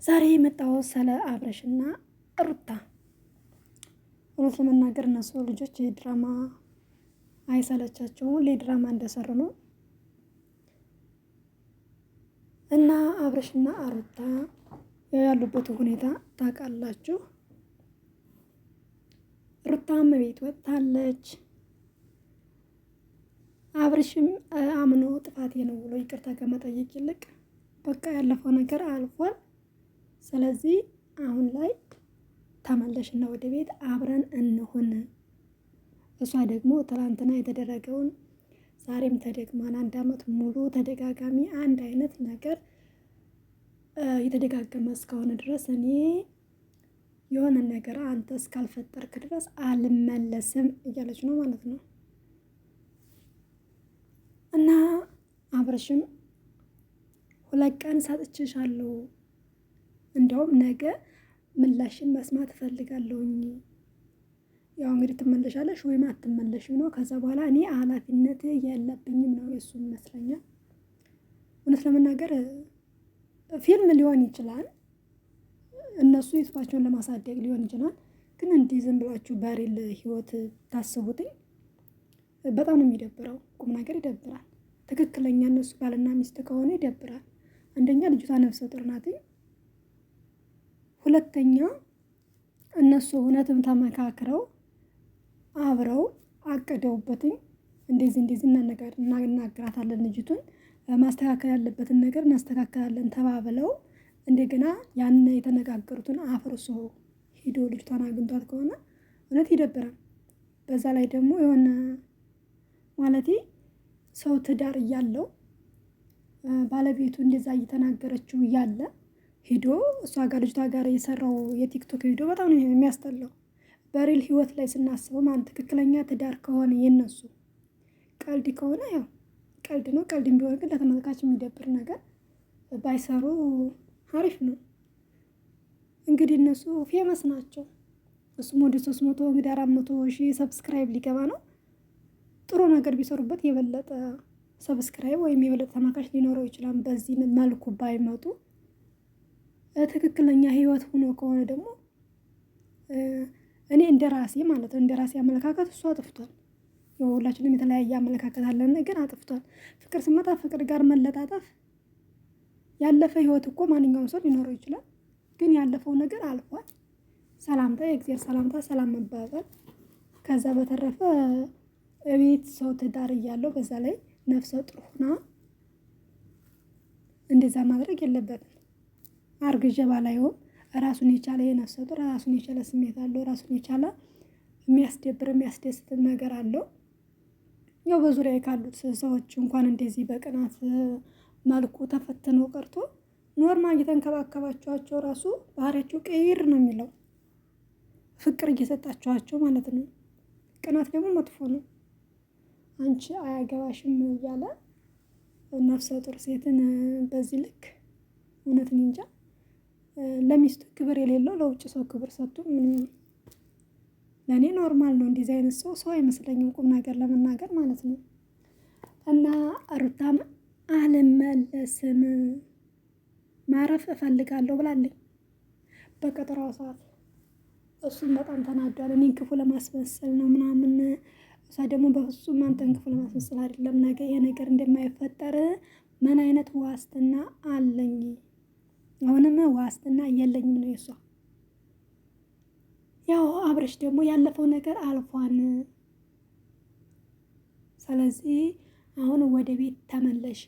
ዛሬ የመጣው ስለ አብርሽና ሩታ። እውነት ለመናገር እነሱ ልጆች ድራማ አይሰለቻቸውም፣ ሁሌ ድራማ እንደሰሩ ነው። እና አብርሽና ሩታ ያሉበት ሁኔታ ታውቃላችሁ። ሩታም ቤት ወጥታለች። አብርሽም አምኖ ጥፋቴ ነው ብሎ ይቅርታ ከመጠየቅ ይልቅ በቃ ያለፈው ነገር አልፏል። ስለዚህ አሁን ላይ ተመለሽና ወደ ቤት አብረን እንሁን። እሷ ደግሞ ትላንትና የተደረገውን ዛሬም ተደግሟል። 1 ዓመት ሙሉ ተደጋጋሚ አንድ አይነት ነገር የተደጋገመ እስከሆነ ድረስ እኔ የሆነ ነገር አንተ እስካልፈጠርክ ድረስ አልመለስም እያለች ነው ማለት ነው። እና አብርሽም 2 ቀን ሰጥቼሻለሁ፣ እንደውም ነገ ምላሽን መስማት እፈልጋለሁኝ። ያው እንግዲህ ትመለሻለሽ ወይም አትመለሽም ነው። ከዛ በኋላ እኔ ኃላፊነት የለብኝም ነው የሱ ይመስለኛል። እውነት ለመናገር ፊልም ሊሆን ይችላል፣ እነሱ የስፋቸውን ለማሳደግ ሊሆን ይችላል። ግን እንዲህ ዝም ብላችሁ በሬል ህይወት ታስቡትኝ በጣም ነው የሚደብረው። ቁም ነገር ይደብራል። ትክክለኛ እነሱ ባልና ሚስት ከሆነ ይደብራል። አንደኛ ልጅቷ ነፍሰ ጡር ናት። ሁለተኛ እነሱ እውነትም ተመካክረው አብረው አቅደውበትኝ እንደዚህ እናናግራታለን፣ ልጅቱን ማስተካከል ያለበትን ነገር እናስተካከላለን ተባብለው እንደገና ያን የተነጋገሩትን አፍርሶ ሂዶ ልጅቷን አግኝቷት ከሆነ እውነት ይደብራል። በዛ ላይ ደግሞ የሆነ ማለቴ ሰው ትዳር እያለው ባለቤቱ እንደዛ እየተናገረችው እያለ ሂዶ እሷ ጋር ልጅቷ ጋር የሰራው የቲክቶክ ቪዲዮ በጣም ነው የሚያስጠላው። በሪል ህይወት ላይ ስናስበው ማለት ትክክለኛ ትዳር ከሆነ የነሱ ቀልድ ከሆነ ያው ቀልድ ነው። ቀልድም ቢሆን ግን ለተመልካች የሚደብር ነገር ባይሰሩ አሪፍ ነው። እንግዲህ እነሱ ፌመስ ናቸው። እሱም ወደ 300 እንግዲህ 400 ሺህ ሰብስክራይብ ሊገባ ነው። ጥሩ ነገር ቢሰሩበት የበለጠ ሰብስክራይብ ወይም የበለጠ ተመልካች ሊኖረው ይችላል። በዚህ መልኩ ባይመጡ ትክክለኛ ህይወት ሆኖ ከሆነ ደግሞ እኔ እንደራሴ ማለት ነው እንደራሴ አመለካከት እሱ አጥፍቷል። ሁላችንም የተለያየ አመለካከት አለን፣ ግን አጥፍቷል። ፍቅር ሲመጣ ፍቅር ጋር መለጣጠፍ ያለፈ ህይወት እኮ ማንኛውም ሰው ሊኖረው ይችላል። ግን ያለፈው ነገር አልፏል። ሰላምታ የእግዚአብሔር ሰላምታ ሰላም መባባል። ከዛ በተረፈ እቤት ሰው ትዳር እያለው በዛ ላይ ነፍሰ ጡር ሆና እንደዛ ማድረግ የለበትም። አርግዤ ባላየውም ራሱን የቻለ የነፍሰ ጡር ራሱን የቻለ ስሜት አለው። ራሱን የቻለ የሚያስደብር የሚያስደስትም ነገር አለው። ያው በዙሪያ ካሉት ሰዎች እንኳን እንደዚህ በቅናት መልኩ ተፈትነው ቀርቶ ኖርማል እየተንከባከባቸዋቸው ራሱ ባህሪያቸው ቀይር ነው የሚለው፣ ፍቅር እየሰጣቸዋቸው ማለት ነው። ቅናት ደግሞ መጥፎ ነው። አንቺ አያገባሽም እያለ ነፍሰ ጡር ሴትን በዚህ ልክ እውነት እንጃ። ለሚስቱ ክብር የሌለው ለውጭ ሰው ክብር ሰጥቶ ለእኔ ኖርማል ነው። እንደዚህ አይነት ሰው አይመስለኝም፣ ቁም ነገር ለመናገር ማለት ነው። እና ሩታም አልመለስም ማረፍ እፈልጋለሁ ብላለኝ በቀጠሯ ሰዓት። እሱም በጣም ተናዷል። እኔን ክፉ ለማስመሰል ነው ምናምን። እሷ ደግሞ በፍጹም አንተን ክፉ ለማስመሰል አይደለም፣ ነገ ይሄ ነገር እንደማይፈጠር ምን አይነት ዋስትና አለኝ? አሁንም ዋስትና የለኝም ነው የሷ። ያው አብርሽ ደግሞ ያለፈው ነገር አልፏን፣ ስለዚህ አሁን ወደ ቤት ተመለሽ፣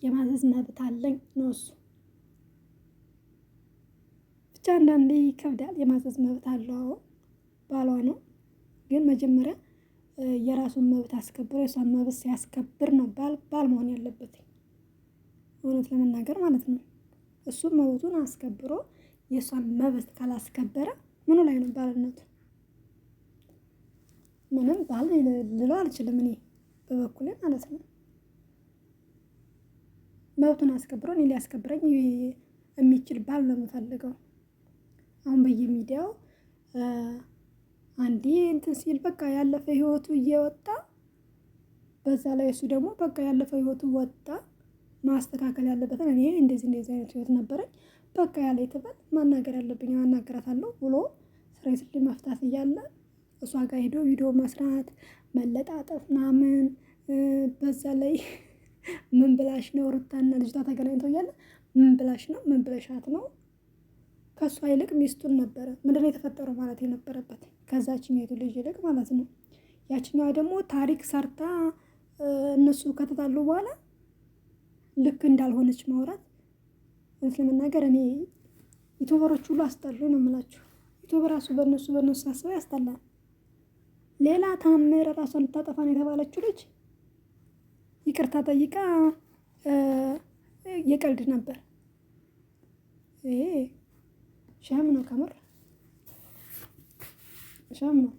የማዘዝ መብት አለኝ ነው እሱ። ብቻ አንዳንዴ ይከብዳል። የማዘዝ መብት አለው ባሏ ነው፣ ግን መጀመሪያ የራሱን መብት አስከብሮ የሷን መብት ሲያስከብር ነው ባል መሆን ያለበት፣ እውነት ለመናገር ማለት ነው። እሱም መብቱን አስከብሮ የሷን መብት ካላስከበረ ምኑ ላይ ነው ባልነቱ? ምንም ባል ልለው አልችልም እኔ በበኩሌ ማለት ነው። መብቱን አስከብሮ እኔ ሊያስከብረኝ የሚችል ባል ነው የምፈልገው። አሁን በየሚዲያው አንዴ እንትን ሲል በቃ ያለፈ ህይወቱ እየወጣ በዛ ላይ እሱ ደግሞ በቃ ያለፈ ህይወቱ ወጣ። ማስተካከል ያለበትን እኔ እንደዚህ አይነት ህይወት ነበረኝ በቃ ያለ ትበል ማናገር ያለብኝ አናግራታለሁ ብሎ ስሬስሊ መፍታት እያለ እሷ ጋር ሄዶ ቪዲዮ መስራት መለጣጠፍ ምናምን በዛ ላይ ምን ብላሽ ነው ሩታና ልጅቷ ተገናኝተው እያለ ምን ብላሽ ነው ምን ብለሻት ነው? ከእሷ ይልቅ ሚስቱን ነበረ ምንድነው የተፈጠረው ማለት የነበረበት ከዛችኛይቱ ልጅ ይልቅ ማለት ነው። ያችኛዋ ደግሞ ታሪክ ሰርታ እነሱ ከተጣሉ በኋላ ልክ እንዳልሆነች ማውራት ለመናገር እኔ ዩቲዩበሮች ሁሉ አስጠሉኝ ነው የምላችሁ። ዩቲዩብ ራሱ በእነሱ አስበው ያስጠላል። ሌላ ታምር ራሷን ልታጠፋ ነው የተባለችው ልጅ ይቅርታ ጠይቃ የቀልድ ነበር። ይሄ ሻም ነው ከምር ሻም ነው።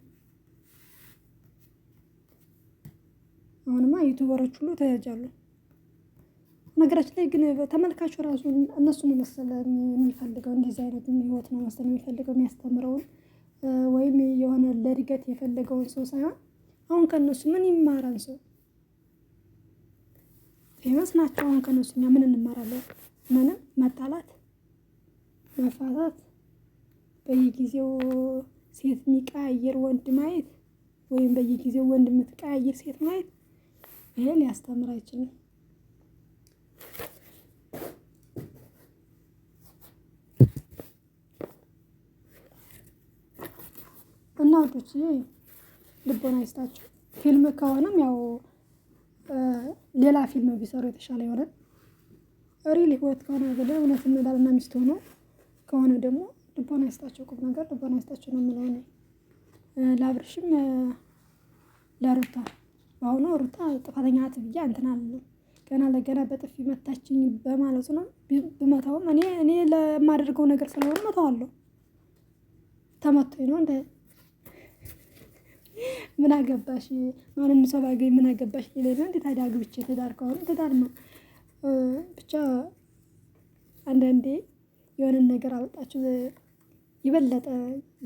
አሁንማ ዩቲዩበሮች ሁሉ ተያጃሉ። ነገራችን ላይ ግን ተመልካቹ ራሱ እነሱን መሰለ የሚፈልገው እንደዚህ አይነት ህይወት ነው መሰለ የሚፈልገው የሚያስተምረውን ወይም የሆነ ለእድገት የፈለገውን ሰው ሳይሆን አሁን ከነሱ ምን ይማራል ሰው? ፌመስ ናቸው። አሁን ከነሱ እኛ ምን እንማራለን? ምንም መጣላት፣ መፋታት፣ በየጊዜው ሴት የሚቀያየር ወንድ ማየት ወይም በየጊዜው ወንድ የምትቀያየር ሴት ማየት ይሄ ሊያስተምር አይችልም። እና ወዶች ልቦና ይስጣቸው። ፊልም ከሆነም ያው ሌላ ፊልም ቢሰሩ የተሻለ ይሆናል። ሪል ህይወት ከሆነ ግን እውነትም ባልና ሚስት ሆኖ ከሆነ ደግሞ ልቦና ይስጣቸው። ቁም ነገር ልቦና ይስጣቸው ነው የምለው እኔ። ለአብርሽም ለሩታ በአሁኑ ሩታ ጥፋተኛ ናት ብዬ እንትን አልልም። ገና ለገና በጥፊ መታችኝ በማለት ነው ብመታውም እኔ ለማደርገው ነገር ስለሆነ መታዋለሁ። ተመቶኝ ነው እንደ ምን አገባሽ ማንም ሰው ባገኝ ምን አገባሽ ሊለኝ ነው እንዴ? ታዲያ አግብቼ ትዳር ከሆነ ትዳር ነው። ብቻ አንዳንዴ የሆነን ነገር አወጣችሁ የበለጠ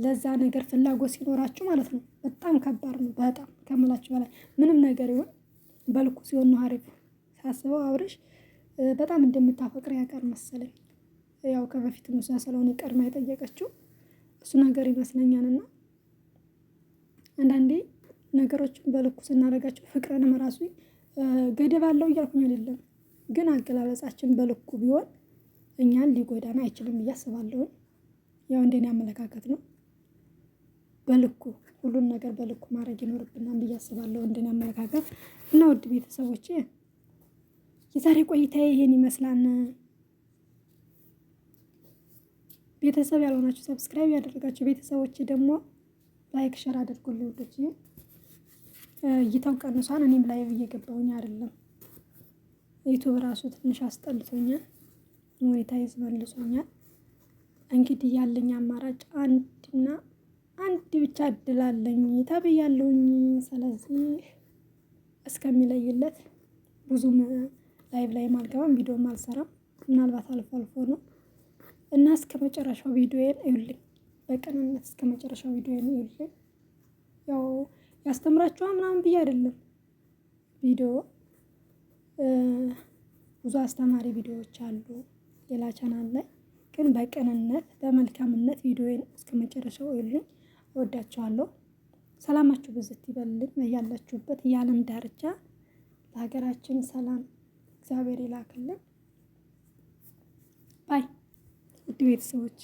ለዛ ነገር ፍላጎት ሲኖራችሁ ማለት ነው በጣም ከባድ ነው። በጣም ከምላችሁ በላይ ምንም ነገር ይሁን በልኩ ሲሆን ነው አሪፍ። ሳስበው አብርሽ በጣም እንደምታፈቅር ያውቃል መሰለኝ። ያው ከበፊትም እሷ ስለሆነ ቀድማ የጠየቀችው እሱ ነገር ይመስለኛልና አንዳንዴ ነገሮችን በልኩ ስናደርጋቸው ፍቅርንም ራሱ ገደብ አለው እያልኩኝ አይደለም፣ ግን አገላለጻችን በልኩ ቢሆን እኛን ሊጎዳን አይችልም ብዬ አስባለሁ። ያው እንደኔ አመለካከት ነው። በልኩ ሁሉን ነገር በልኩ ማድረግ ይኖርብናል ብዬ አስባለሁ እንደኔ አመለካከት። እና ውድ ቤተሰቦቼ የዛሬ ቆይታዬ ይሄን ይመስላል። ቤተሰብ ያልሆናችሁ ሰብስክራይብ ያደረጋችሁ ቤተሰቦቼ ደግሞ ላይክ ሸር አድርጉልኝ ውዶች። እይታው ቀንሷል። እኔም ላይቭ እየገባሁኝ አይደለም። ዩቲዩብ ራሱ ትንሽ አስጠልቶኛል። ሞኔታይዝ መልሶኛል። እንግዲህ ያለኝ አማራጭ አንድ ብቻ እድል አለኝ ተብያለሁኝ። ስለዚህ እስከሚለይለት ብዙም ላይቭ ላይ አልገባም፣ ቪዲዮም አልሰራም። ምናልባት አልፎ አልፎ ነው እና እስከመጨረሻው ቪዲዮዬን እዩልኝ። በቅንነት እስከመጨረሻው ቪዲዮዬን እዩልኝ። ያው ያስተምራችኋል ምናምን ብዬ አይደለም። ቪዲዮ ብዙ አስተማሪ ቪዲዮዎች አሉ ሌላ ቻናል ላይ፣ ግን በቅንነት በመልካምነት ቪዲዮዬን እስከመጨረሻው እዩልኝ። እወዳችኋለሁ። ሰላማችሁ ብዝት ይበልልኝ ያላችሁበት የዓለም ዳርቻ። ለሀገራችን ሰላም እግዚአብሔር ይላክልን። ባይ ውድ ቤተሰቦች።